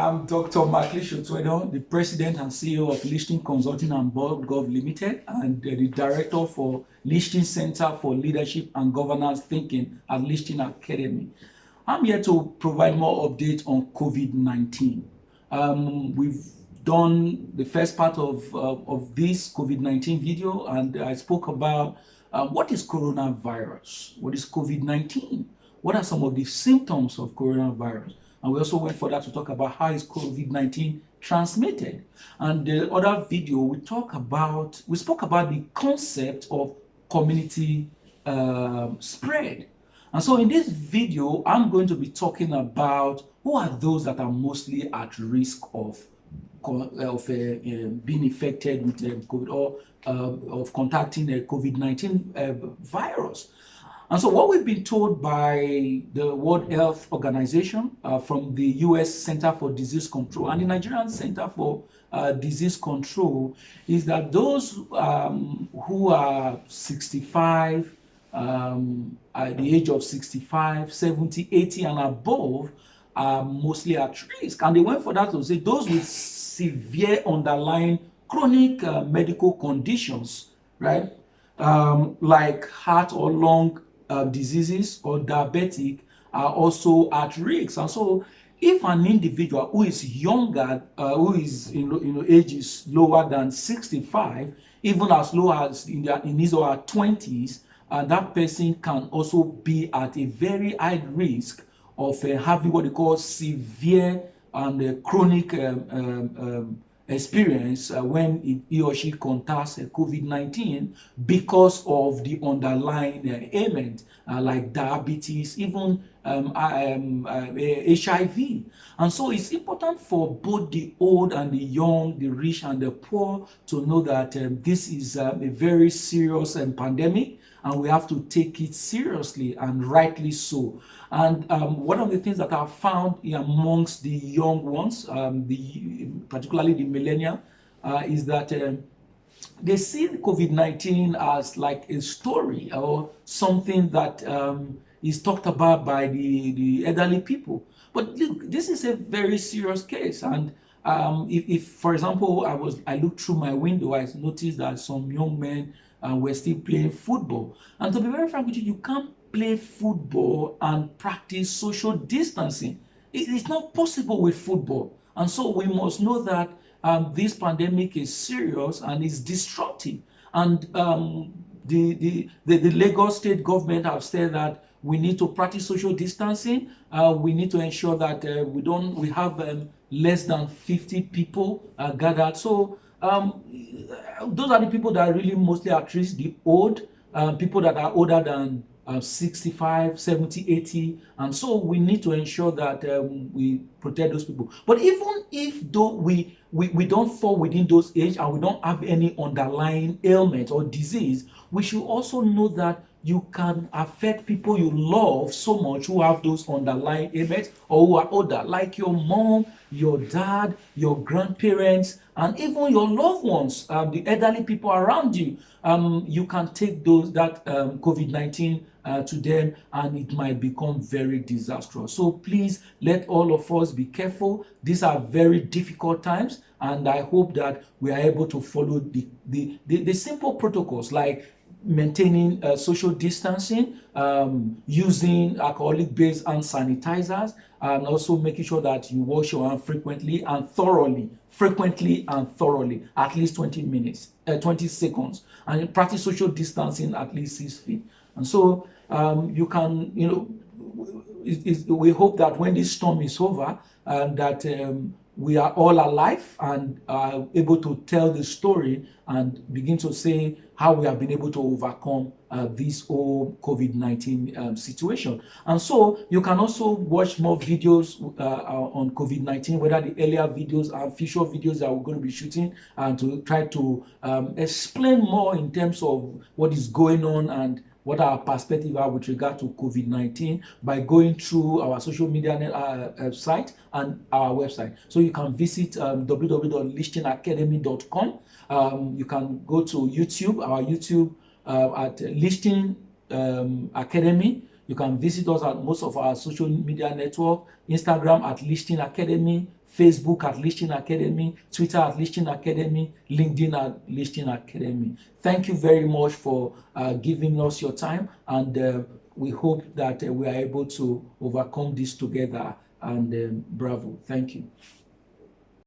I'm Dr. LeishTon, the President and CEO of LeishTon Consulting and Board Gov Limited, and the Director for LeishTon Center for Leadership and Governance Thinking at LeishTon Academy. I'm here to provide more updates on COVID-19. We've done the first part of this COVID-19 video, and I spoke about what is coronavirus, what is COVID-19, what are some of the symptoms of coronavirus. And we also went further to talk about how is COVID-19 transmitted. And the other video, we spoke about the concept of community spread. And so in this video, I'm going to be talking about who are those that are mostly at risk of being infected with COVID or of contacting a COVID-19 virus. And so what we've been told by the World Health Organization, from the US Center for Disease Control and the Nigerian Center for Disease Control, is that those who are 65, at the age of 65, 70, 80 and above are mostly at risk. And they went for that to say those with severe underlying chronic medical conditions, right? Like heart or lung diseases or diabetic are also at risk. And so if an individual who is younger, who is age is lower than 65, even as low as in his or her 20s, that person can also be at a very high risk of having what they call severe and chronic experience when he or she contacts COVID-19 because of the underlying ailment like diabetes, even HIV. And so it's important for both the old and the young, the rich and the poor to know that this is a very serious pandemic, and we have to take it seriously, and rightly so. And one of the things that I found amongst the young ones, particularly the millennial, is that they see COVID-19 as like a story or something that is talked about by the elderly people. But look, this is a very serious case. And if, for example, I looked through my window, I noticed that some young men were still playing football. And to be very frank with you, you can't play football and practice social distancing. It's not possible with football. And so we must know that this pandemic is serious and is disruptive. And the Lagos state government have said that we need to practice social distancing. We need to ensure that we have less than 50 people gathered. So those are the people that are really mostly at risk, the old, people that are older than 65, 70, 80. And so we need to ensure that we protect those people. But even if though we don't fall within those age and we don't have any underlying ailment or disease, we should also know that you can affect people you love so much who have those underlying ailments or who are older, like your mom, your dad, your grandparents, and even your loved ones, the elderly people around you. You can take that COVID-19 to them, and it might become very disastrous. So please let all of us be careful. These are very difficult times, and I hope that we are able to follow the simple protocols like maintaining social distancing, using alcoholic-based hand sanitizers, and also making sure that you wash your hands frequently and thoroughly, at least 20 minutes, 20 seconds, and practice social distancing at least 6 feet. And so you can, we hope that when this storm is over, that we are all alive and are able to tell the story and begin to say how we have been able to overcome this whole COVID-19 situation. And so you can also watch more videos on COVID-19, whether the earlier videos and future videos that we're going to be shooting, and to try to explain more in terms of what is going on and what our perspective are with regard to COVID-19 by going through our social media site and our website. So you can visit www.LeishTonAcademy.com. You can go to YouTube, our YouTube at LeishTon Academy. You can visit us at most of our social media network: Instagram at LeishTon Academy, Facebook at LeishTon Academy, Twitter at LeishTon Academy, LinkedIn at LeishTon Academy. Thank you very much for giving us your time, and we hope that we are able to overcome this together. And bravo. Thank you.